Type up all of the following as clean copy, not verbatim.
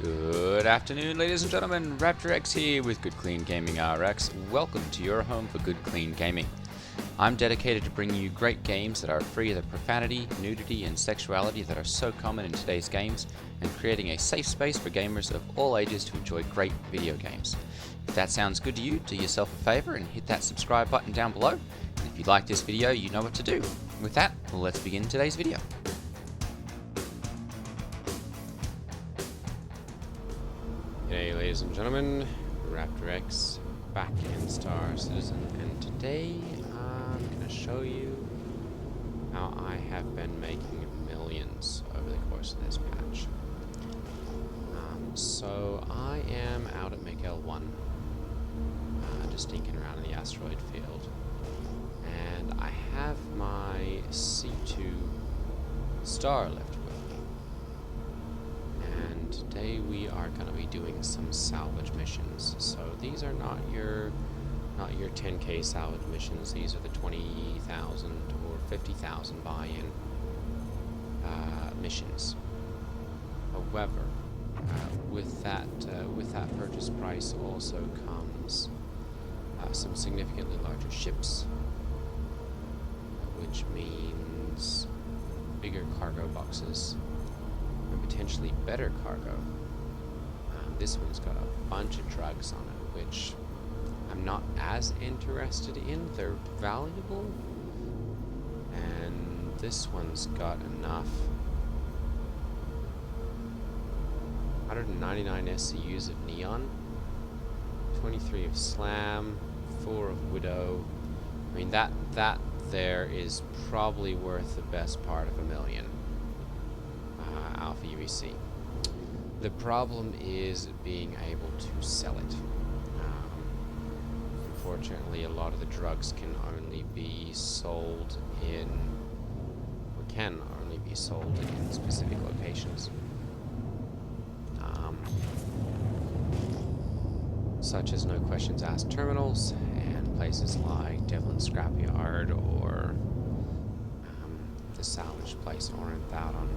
Good afternoon, ladies and gentlemen. Raptor X here with Good Clean Gaming RX. Welcome to your home for Good Clean Gaming. I'm dedicated to bringing you great games that are free of the profanity, nudity, and sexuality that are so common in today's games, and creating a safe space for gamers of all ages to enjoy great video games. If that sounds good to you, do yourself a favor and hit that subscribe button down below. And if you like this video, you know what to do. With that, let's begin today's video. G'day ladies and gentlemen, Raptor X back in Star Citizen, and today I'm going to show you how I have been making millions over the course of this patch. So I am out at Miguel 1, just stinking around in the asteroid field, and I have my C2 star left with me. And today we are going to be doing some salvage missions. So these are not your 10k salvage missions. These are the 20,000 or 50,000 buy-in missions. However, with that purchase price also comes some significantly larger ships, which means bigger cargo boxes. And potentially better cargo. This one's got a bunch of drugs on it, which I'm not as interested in. They're valuable. And this one's got enough. 199 SCUs of Neon, 23 of Slam, 4 of Widow. I mean, that there is probably worth the best part of $1 million. Alpha UEC. The problem is being able to sell it. Unfortunately, a lot of the drugs can only be sold in specific locations, such as No Questions Asked terminals and places like Devlin's Scrapyard or the salvage place Orenthal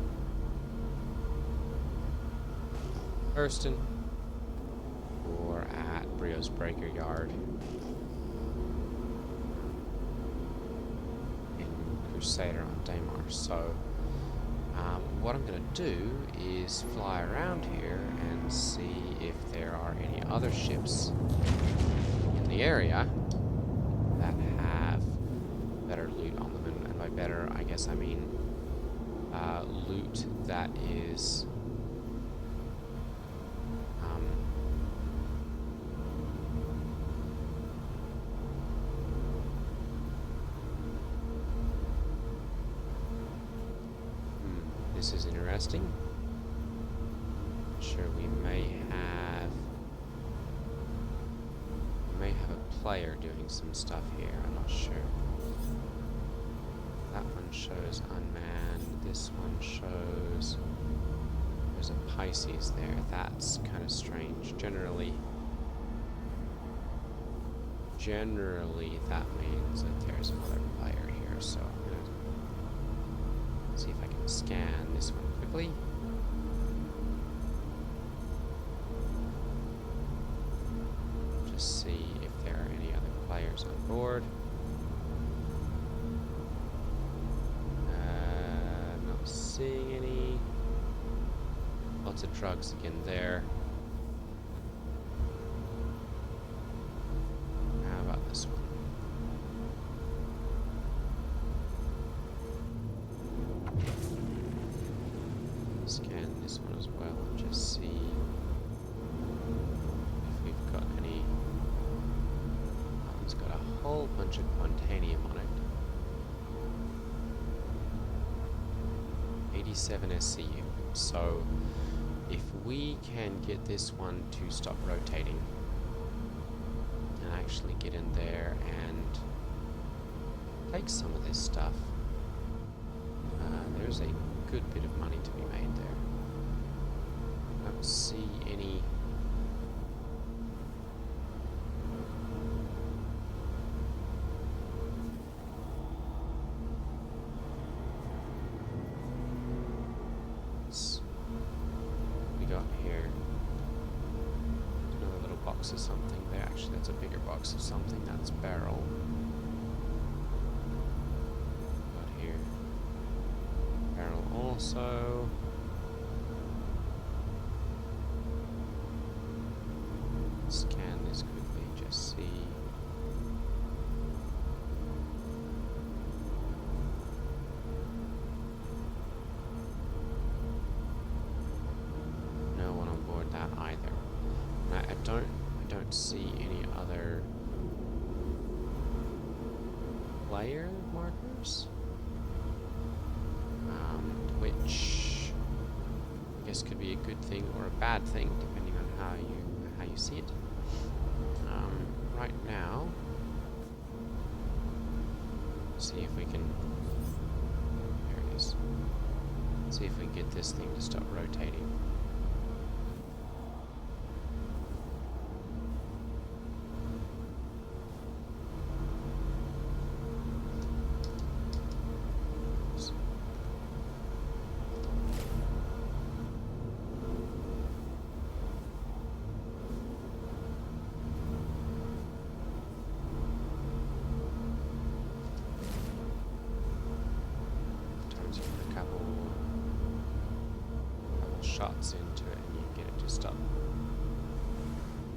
Hurston, or at Brio's Breaker Yard in Crusader on Daymar. So what I'm going to do is fly around here and see if there are any other ships in the area that have better loot on them. And by better, I guess I mean loot that is this is interesting. Sure, we may have a player doing some stuff here. I'm not sure. That one shows unmanned. This one shows there's a Pisces there. That's kind of strange. Generally that means that there's another player here. So I'm gonna see if I can scan this one quickly. Just see if there are any other players on board. Not seeing any. Lots of drugs again there. How about this one? Scan this one as well and just see if we've got any. That one's got a whole bunch of quantanium on it. 87 SCU. So if we can get this one to stop rotating and actually get in there and take some of this stuff, there's a good bit of money to be made there. I don't see any. We got here box of something there. Actually, that's a bigger box of something. That's barrel. Got here. Barrel also. Scan this quickly, just see. No one on board that either. And I don't see any other player markers, which I guess could be a good thing or a bad thing depending on how you see it. Right now, see if we can. There it is. See if we can get this thing to stop rotating. Shots into it and you get it to stop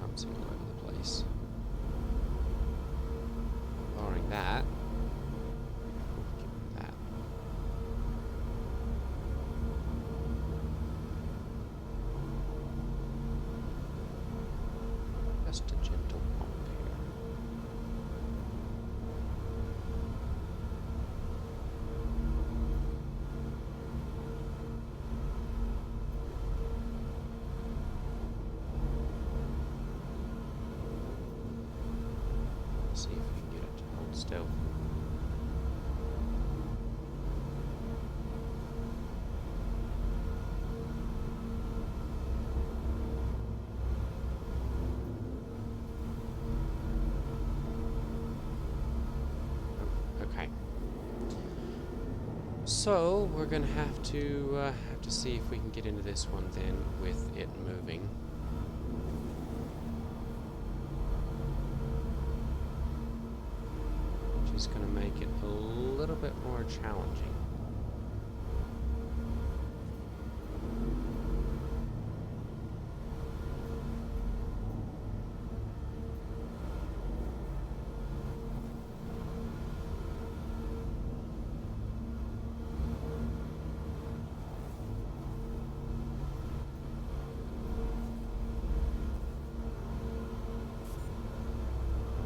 bouncing all over the place. Lowering that. Give it that. Just a gentle pump here. See if we can get it to hold still. Okay. So we're gonna have to see if we can get into this one then with it moving. Is going to make it a little bit more challenging.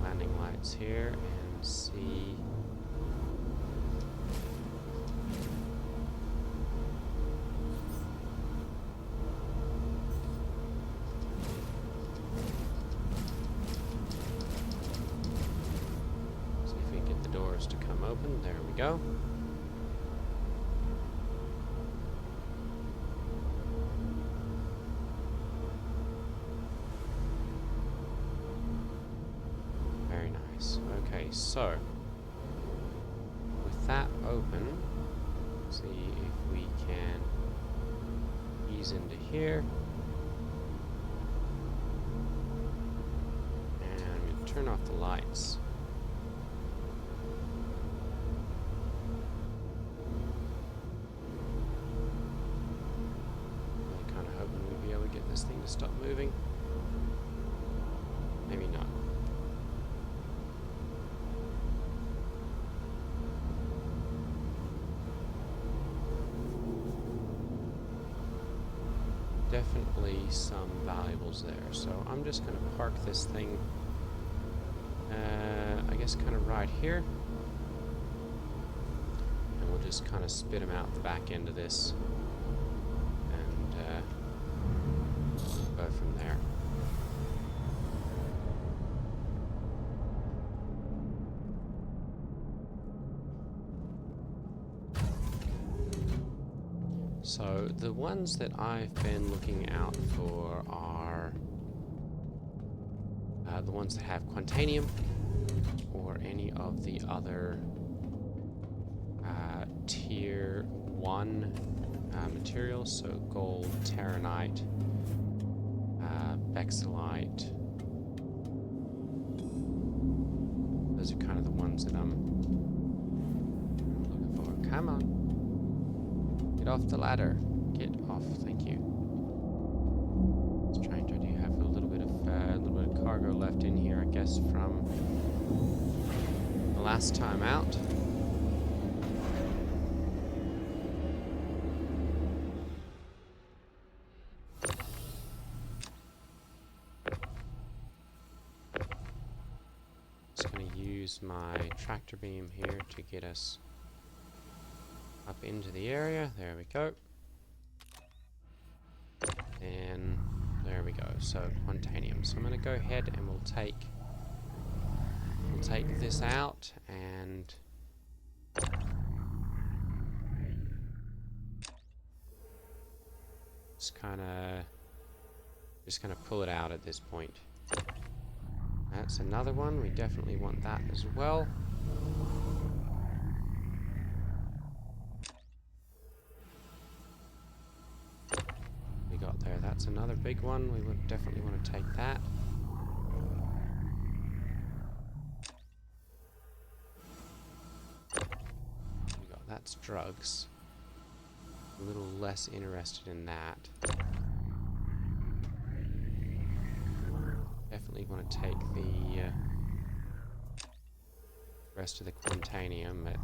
Landing lights here. See. See if we can get the doors to come open. There we go. Okay, so with that open, see if we can ease into here and turn off the lights. Really kind of hoping we'll be able to get this thing to stop moving. Maybe not. Definitely some valuables there, so I'm just going to park this thing, I guess kind of right here, and we'll just kind of spit them out the back end of this and go from there. So the ones that I've been looking out for are the ones that have Quantanium or any of the other tier 1 materials, so gold, terranite, bexilite, Those are kind of the ones that I'm looking for. Come on. Get off the ladder. Get off. Thank you. Strange. I do have a little bit of cargo left in here, I guess, from the last time out. Just going to use my tractor beam here to get us up into the area. There we go. And there we go. So quantanium. So I'm going to go ahead and we'll take this out and just kind of pull it out at this point. That's another one. We definitely want that as well. We got there. That's another big one. We would definitely want to take that. We got that's drugs. A little less interested in that. Definitely want to take the rest of the quantanium at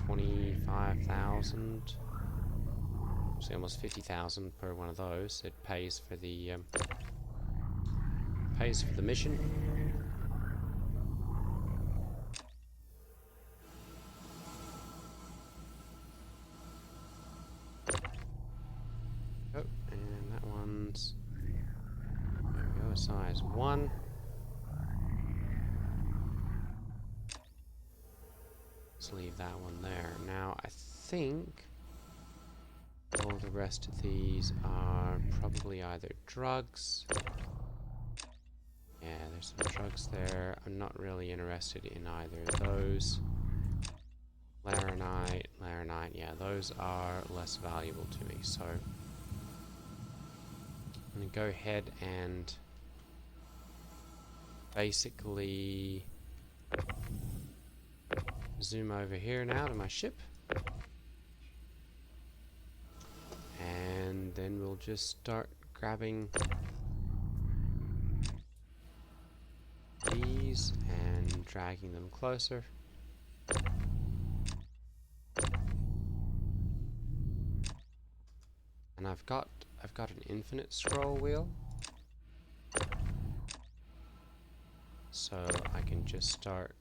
25,000. Actually, almost 50,000 per one of those. It pays for the mission. Oh, and that one's there we go, size 1. Let's leave that one there. Now I think all the rest of these are probably either drugs. Yeah, there's some drugs there. I'm not really interested in either of those. Laranite, yeah, those are less valuable to me. So I'm going to go ahead and basically zoom over here now to my ship. And then we'll just start grabbing these and dragging them closer. And I've got an infinite scroll wheel, so I can just start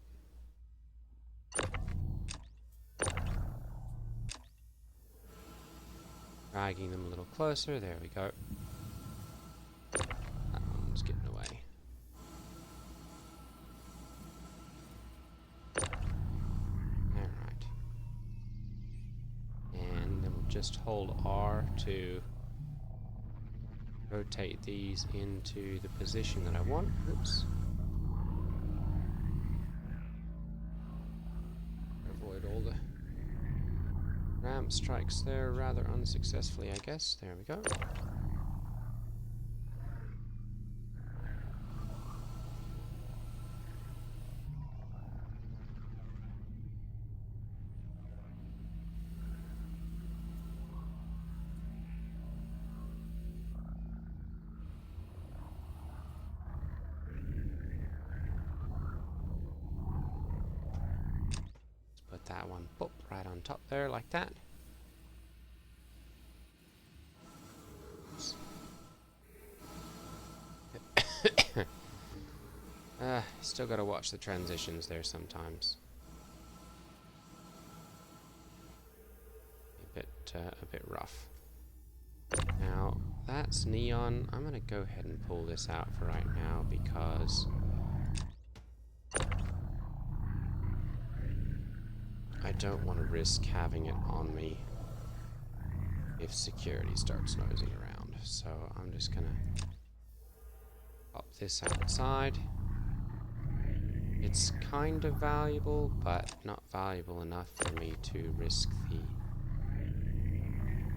dragging them a little closer. There we go. That one's getting away. Alright. And then we'll just hold R to rotate these into the position that I want. Oops. Avoid all the ramp strikes there rather unsuccessfully, I guess. There we go. Let's put that one right on top there like that. Still gotta watch the transitions there sometimes. A bit rough. Now that's neon. I'm gonna go ahead and pull this out for right now because I don't want to risk having it on me if security starts nosing around. So I'm just gonna pop this outside. It's kind of valuable, but not valuable enough for me to risk the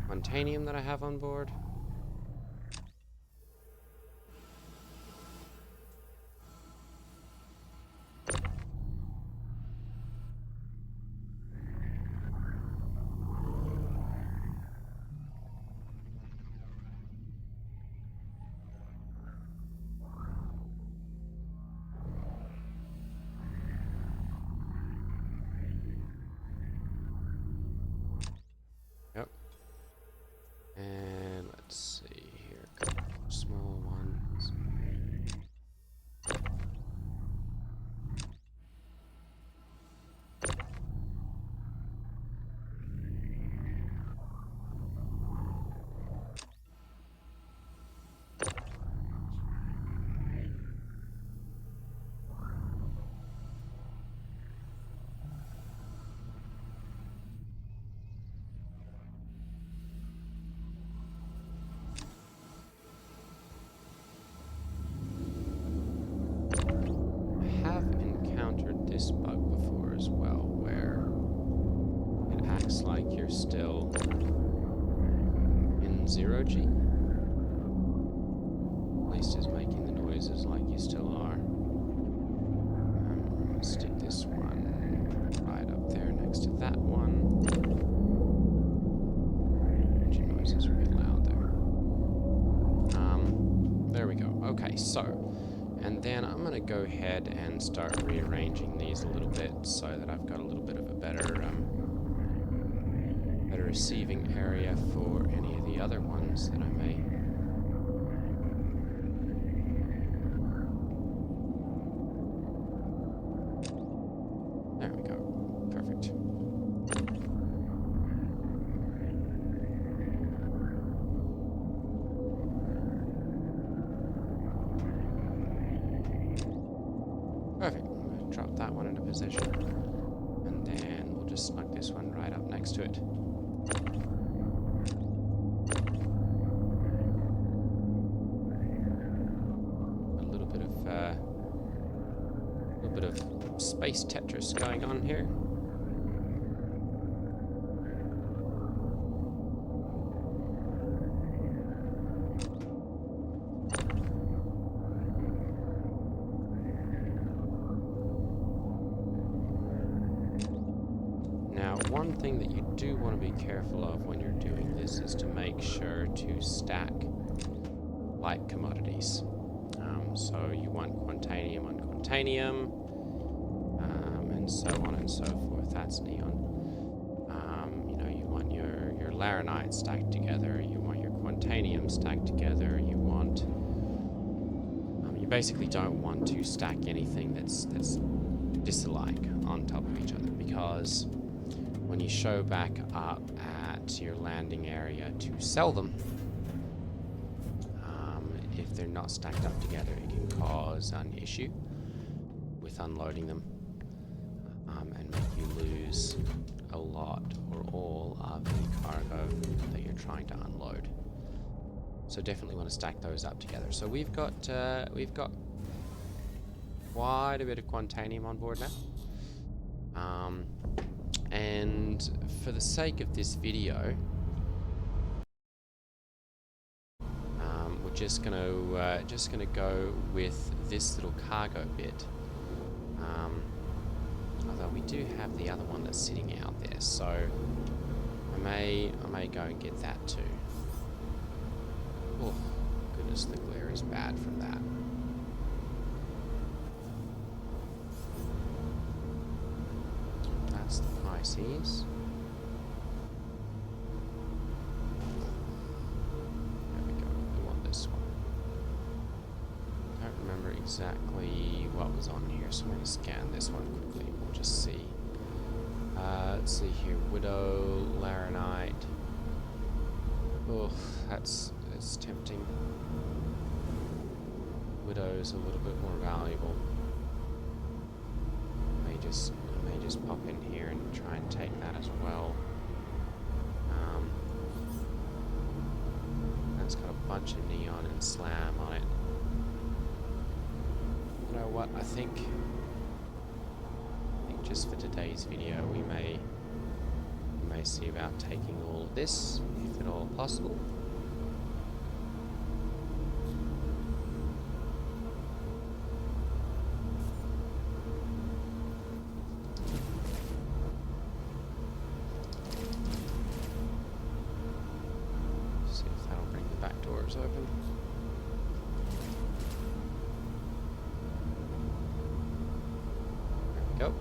quantanium that I have on board. you're still in 0G. At least it's making the noises like you still are. Stick this one right up there next to that one. Engine noises are a bit loud there. There we go. Okay, so, and then I'm going to go ahead and start rearranging these a little bit so that I've got a little bit of a better receiving area for any of the other ones that I may. There we go. Perfect. Perfect. I'm going to drop that one into position. And then we'll just snug this one right up next to it. A little bit of space Tetris going on here. Now, one thing that you do want to be careful of when you're doing this is to make sure to stack like commodities. So you want quantanium on quantanium, and so on and so forth. That's neon. You know, you want your laranite stacked together. You want your quantanium stacked together. You want. You basically don't want to stack anything that's disalike on top of each other, because when you show back up at your landing area to sell them, if they're not stacked up together, it can cause an issue with unloading them, and make you lose a lot or all of the cargo that you're trying to unload. So definitely want to stack those up together. So we've got quite a bit of quantanium on board now. And for the sake of this video, we're just gonna go with this little cargo bit. Although we do have the other one that's sitting out there, so I may go and get that too. Oh goodness, the glare is bad from that. That's the Pisces. There we go. We want this one. Don't remember exactly what was on here, so I'm going to scan this one quickly. We'll just see. Let's see here. Widow, Laranite. Oh, it's tempting. Widow's a little bit more valuable. I may just pop in here and try and take that as well. That's got a bunch of neon and slam on it. You know what? I think just for today's video, we may see about taking all of this, if at all possible. Open. There we go.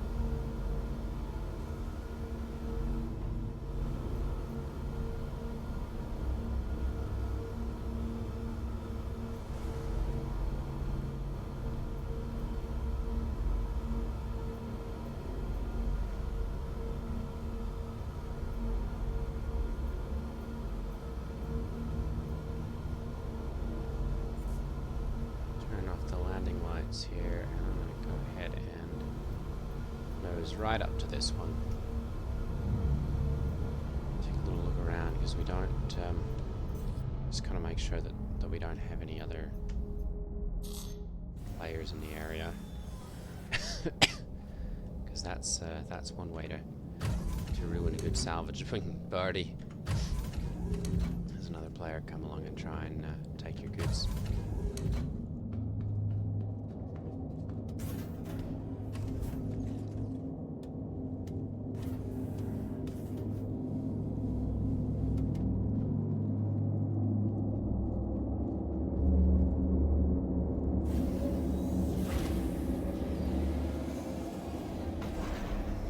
Here, and I'm going to go ahead and nose right up to this one. Take a little look around, because we don't just kind of make sure that we don't have any other players in the area, because that's one way to to ruin a good salvaging party. There's another player come along and try and take your goods.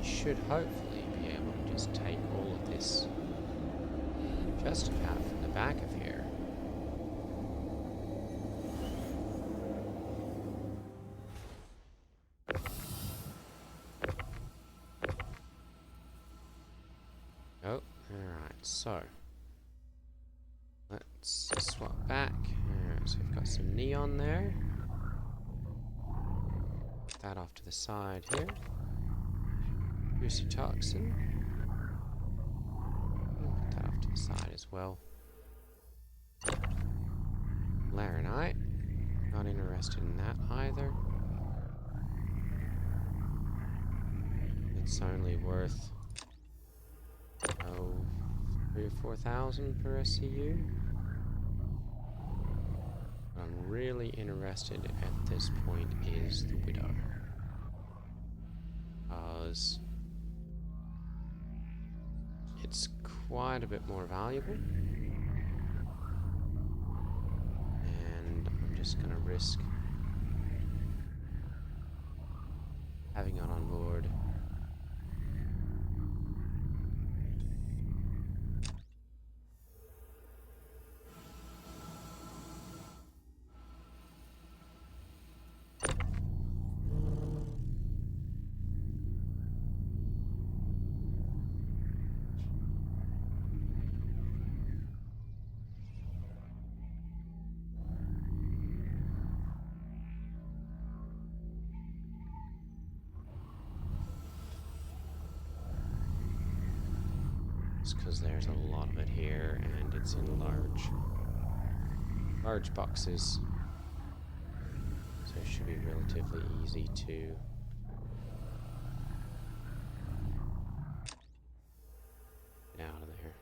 Should hopefully be able to just take all of this just about from the back of here. Oh, alright, so let's swap back. Alright, so we've got some neon there. Put that off to the side here. Juicy toxin. Put that off to the side as well. Laranite. Not interested in that either. It's only worth 3,000 or 4,000 per SCU. What I'm really interested at this point is the Widow. Because it's quite a bit more valuable. And I'm just going to risk having it on board. Because there's a lot of it here and it's in large boxes, so it should be relatively easy to get out of there.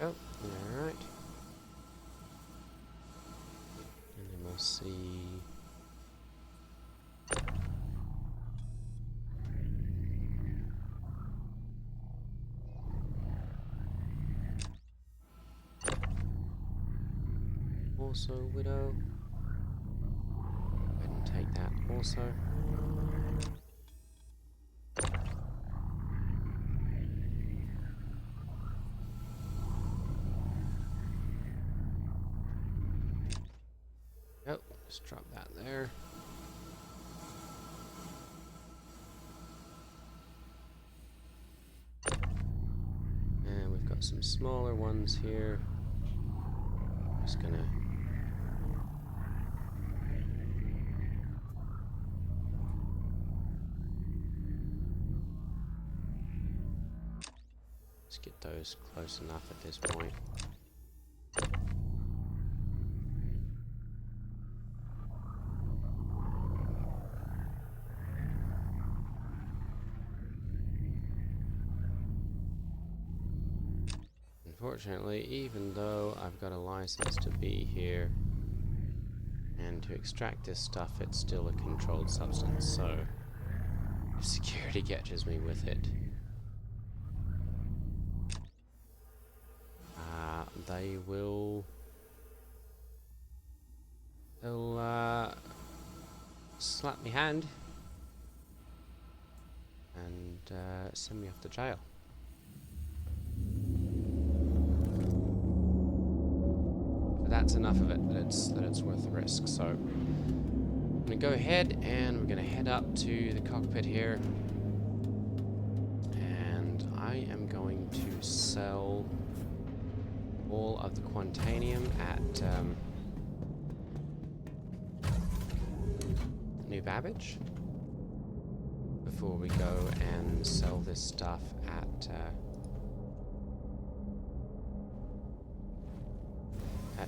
Oh, alright. And then we'll see. Also, Widow. Go ahead and take that also. Oh, just drop that there. And we've got some smaller ones here. Just gonna just get those close enough at this point. Unfortunately, even though I've got a license to be here and to extract this stuff, it's still a controlled substance, so if security catches me with it, they'll slap me hand and send me off to jail. But that's enough of it that it's worth the risk. So I'm gonna go ahead and we're gonna head up to the cockpit here, and I am going to sell all of the Quantanium at New Babbage before we go and sell this stuff at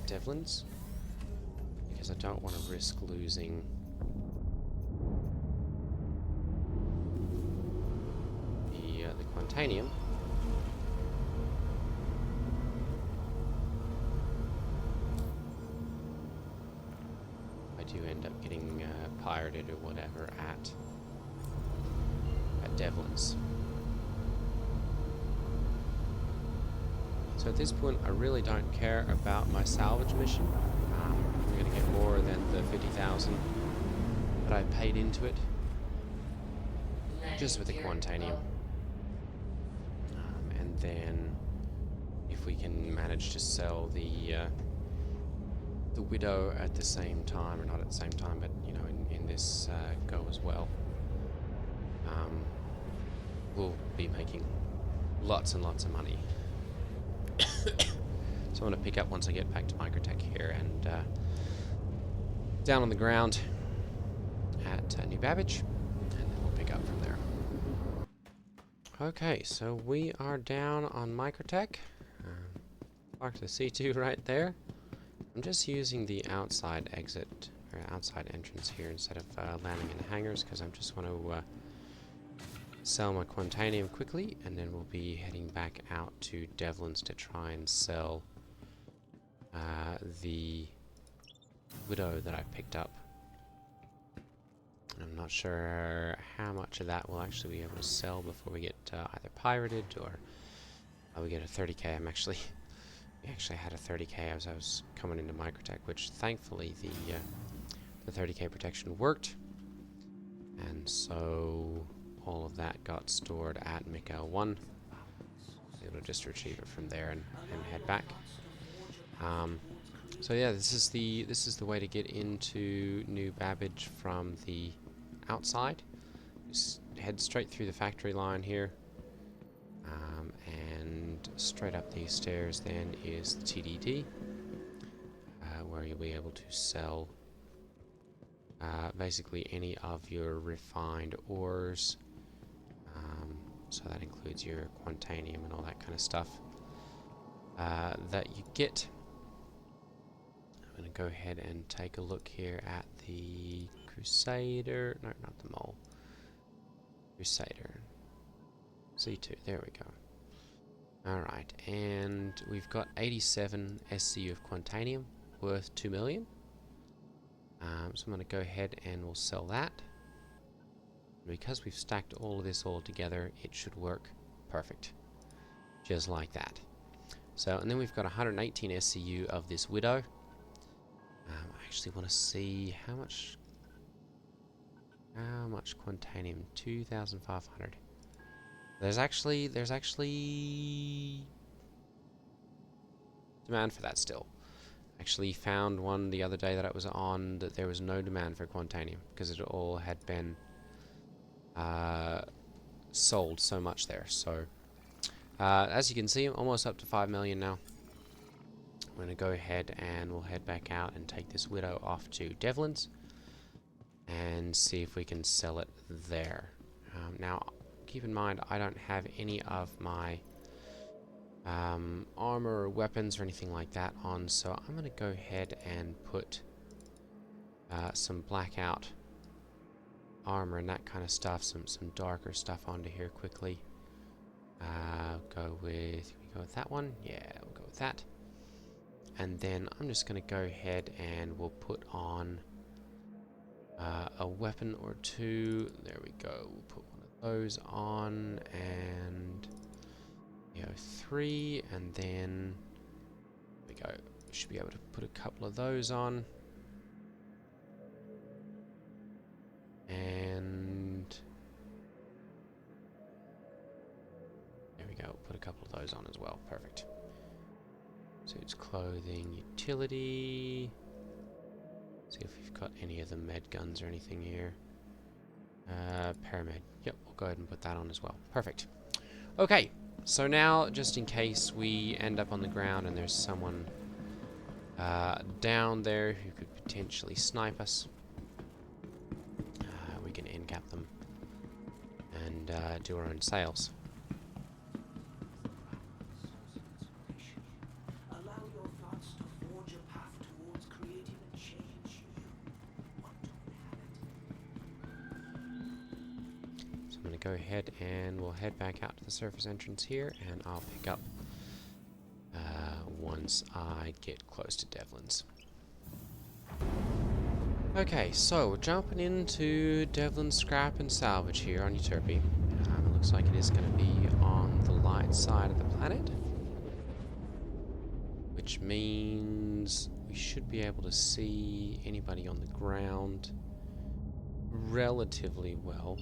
Devlin's, because I don't want to risk losing the Quantanium. I do end up getting pirated or whatever at Devlin's. So at this point, I really don't care about my salvage mission. I'm going to get more than the 50,000 that I paid into it, just with the Quantanium. And then, if we can manage to sell the Widow at the same time, or not at the same time, but you know, in this go as well, we'll be making lots and lots of money. So I'm going to pick up once I get back to Microtech here and down on the ground at New Babbage, and then we'll pick up from there. Okay, so we are down on Microtech. Parked the C2 right there. I'm just using the outside exit, or outside entrance here instead of landing in the hangars, because I just want to sell my Quantanium quickly, and then we'll be heading back out to Devlin's to try and sell the Widow that I picked up. I'm not sure how much of that we'll actually be able to sell before we get either pirated or we get a 30k. We actually had a 30k as I was coming into Microtech, which thankfully the 30k protection worked, and so all of that got stored at Mikael 1. Able to just retrieve it from there and head back. So yeah, this is the way to get into New Babbage from the outside. Just head straight through the factory line here, and straight up these stairs then is the TDD, where you'll be able to sell basically any of your refined ores. So that includes your Quantanium and all that kind of stuff that you get. I'm going to go ahead and take a look here at the Crusader. No, not the Mole. Crusader. C2. There we go. Alright, and we've got 87 SCU of Quantanium worth 2 million. So I'm going to go ahead and we'll sell that. And because we've stacked all of this all together, it should work perfect. Just like that. So, and then we've got 118 SCU of this Widow. I actually want to see how much Quantanium. 2,500. There's actually demand for that still. Actually found one the other day that I was on that there was no demand for Quantanium because it all had been sold so much there. So as you can see, I'm almost up to 5 million now. I'm going to go ahead and we'll head back out and take this Widow off to Devlin's and see if we can sell it there. Now, keep in mind, I don't have any of my armor or weapons or anything like that on, so I'm going to go ahead and put some blackout armor and that kind of stuff, some darker stuff onto here quickly. Can we go with that one? Yeah, we'll go with that. And then I'm just going to go ahead and we'll put on a weapon or two. There we go. We'll put one of those on, and 3, and then there we go. We should be able to put a couple of those on. And couple of those on as well. Perfect. Suits, clothing, utility. See if we've got any of the med guns or anything here. Paramed. Yep, we'll go ahead and put that on as well. Perfect. Okay, so now, just in case we end up on the ground and there's someone down there who could potentially snipe us, we can end cap them and do our own sales. Go ahead and we'll head back out to the surface entrance here, and I'll pick up once I get close to Devlin's. Okay, so we're jumping into Devlin's scrap and salvage here on Euterpe. It looks like it is going to be on the light side of the planet, which means we should be able to see anybody on the ground relatively well.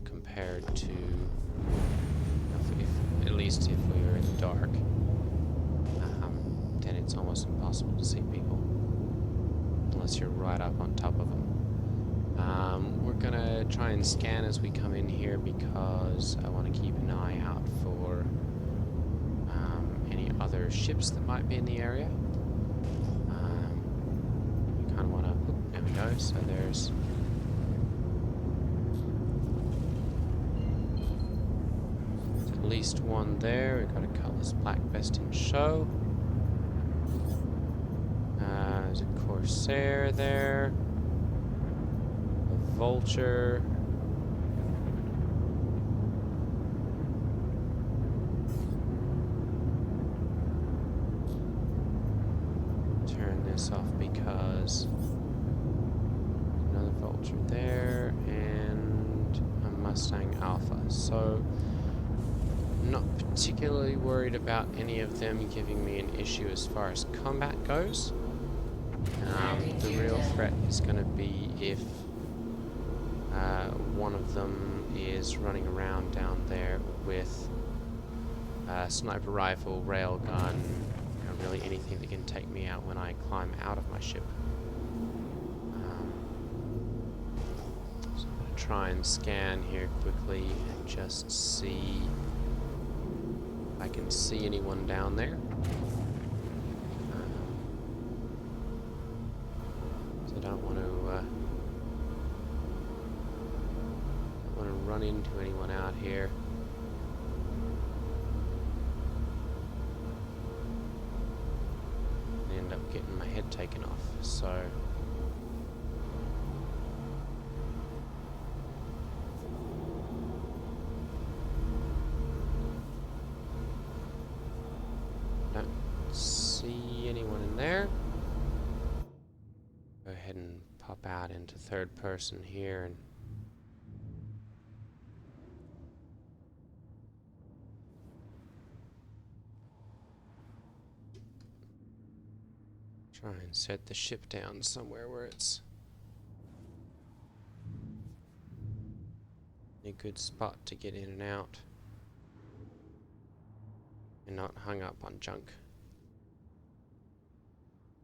Compared to, at least if we were in the dark, then it's almost impossible to see people unless you're right up on top of them. We're gonna try and scan as we come in here because I want to keep an eye out for any other ships that might be in the area. We kind of want to. There we go. So there's. At least one there. We've got a colorless black vest in show. There's a Corsair there. A Vulture. Turn this off because another Vulture there and a Mustang Alpha. So not particularly worried about any of them giving me an issue as far as combat goes. The real threat is going to be if one of them is running around down there with a sniper rifle, railgun, really anything that can take me out when I climb out of my ship. So I'm going to try and scan here quickly and just see if I can see anyone down there. So I don't want to run into anyone out here. And end up getting my head taken off. So don't see anyone in there. Go ahead and pop out into third person here and try and set the ship down somewhere where it's a good spot to get in and out and not hung up on junk.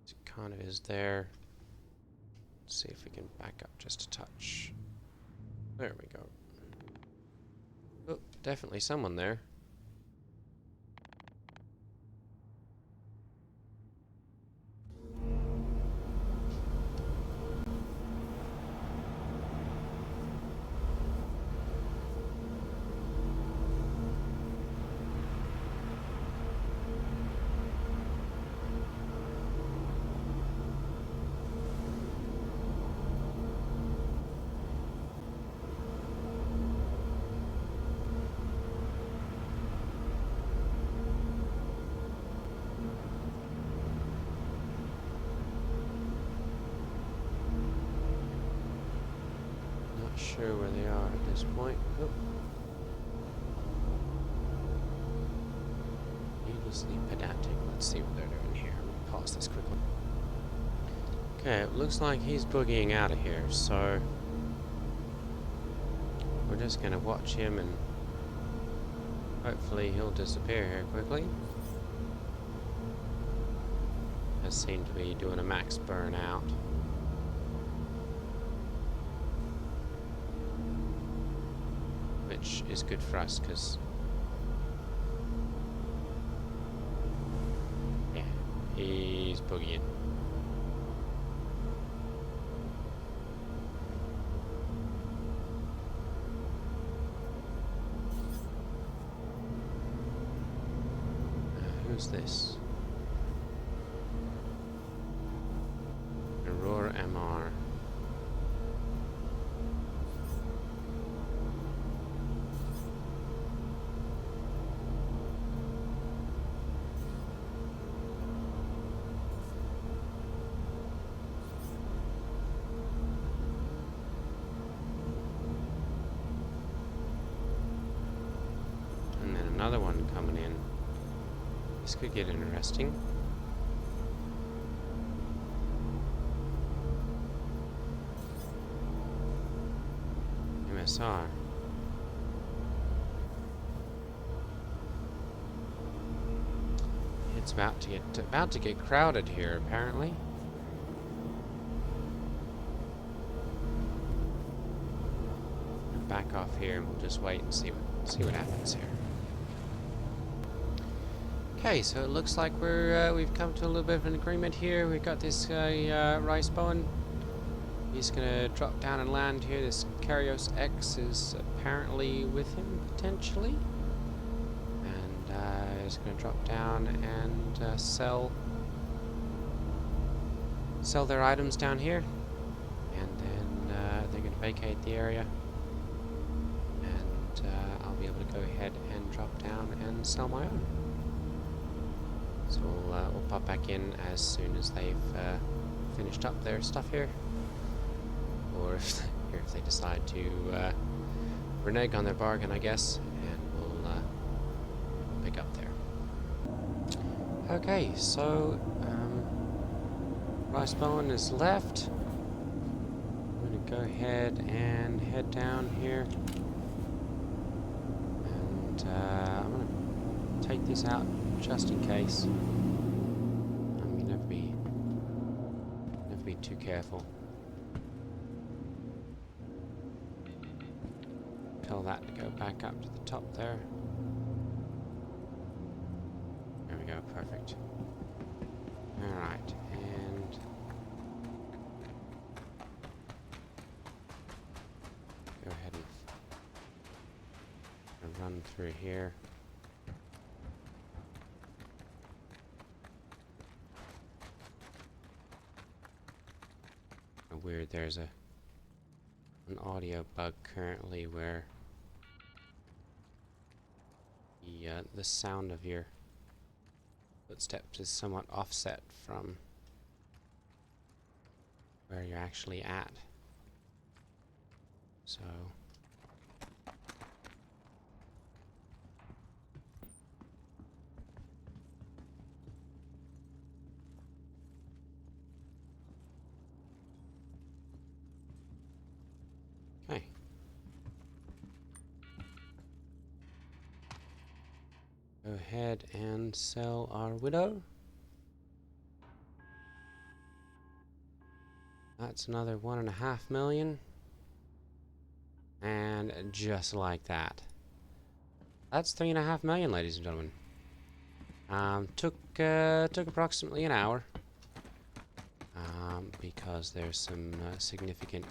It kind of is there. Let's see if we can back up just a touch. There we go. Oh, definitely someone there. Sure where they are at this point. Oh. Needlessly pedantic. Let's see what they're doing here. Pause this quickly. Okay, it looks like he's boogieing out of here, so we're just gonna watch him and Hopefully he'll disappear here quickly. Does seem to be doing a max burnout. Which is good for us, because yeah, he's boogieing. Who's this? Aurora MR. And then another one coming in. This could get interesting. MSR. It's about to get crowded here, apparently. Back off here, and we'll just wait and see what happens here. Okay, so it looks like we've come to a little bit of an agreement here. We've got this guy Rice Bowen. He's gonna drop down and land here. This Carios X is apparently with him potentially, and he's gonna drop down and sell their items down here, and then they're gonna vacate the area, and I'll be able to go ahead and drop down and sell my own. So we'll pop back in as soon as they've finished up their stuff here, or if they decide to renege on their bargain, I guess, and we'll pick up there. Okay, so Rice Bowen is left. I'm going to go ahead and head down here, and I'm going to take this out just in case. I mean, never be too careful. Tell that to go back up to the top there. There we go, perfect. Alright, and go ahead and run through here. Weird, there's an audio bug currently where the sound of your footsteps is somewhat offset from where you're actually at. So okay. Go ahead and sell our widow. That's another 1.5 million. And just like that. That's 3.5 million, ladies and gentlemen. Took approximately an hour. Because there's some significant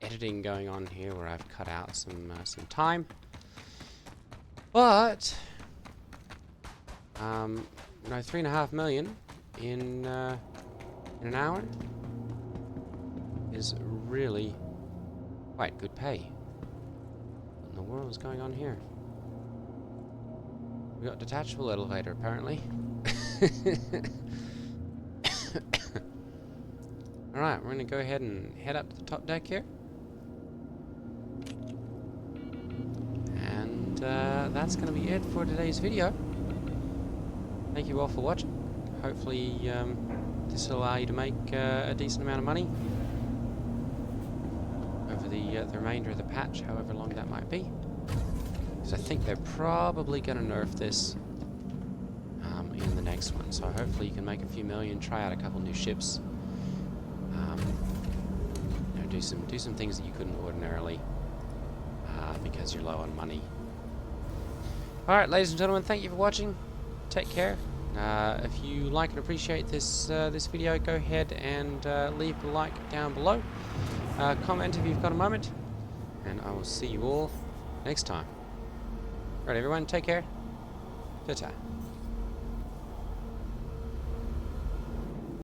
editing going on here where I've cut out some time. But 3.5 million in an hour is really quite good pay. What in the world is going on here? We got detachable elevator apparently. Alright, we're gonna go ahead and head up to the top deck here. And that's gonna be it for today's video. Thank you all for watching. Hopefully this will allow you to make a decent amount of money over the remainder of the patch, however long that might be. because I think they're probably going to nerf this in the next one. So hopefully you can make a few million, try out a couple new ships, you know, do some things that you couldn't ordinarily because you're low on money. All right, ladies and gentlemen, thank you for watching. Take care. If you like and appreciate this this video, go ahead and leave a like down below. Comment if you've got a moment, and I will see you all next time. All right, everyone, take care. Ta-ta.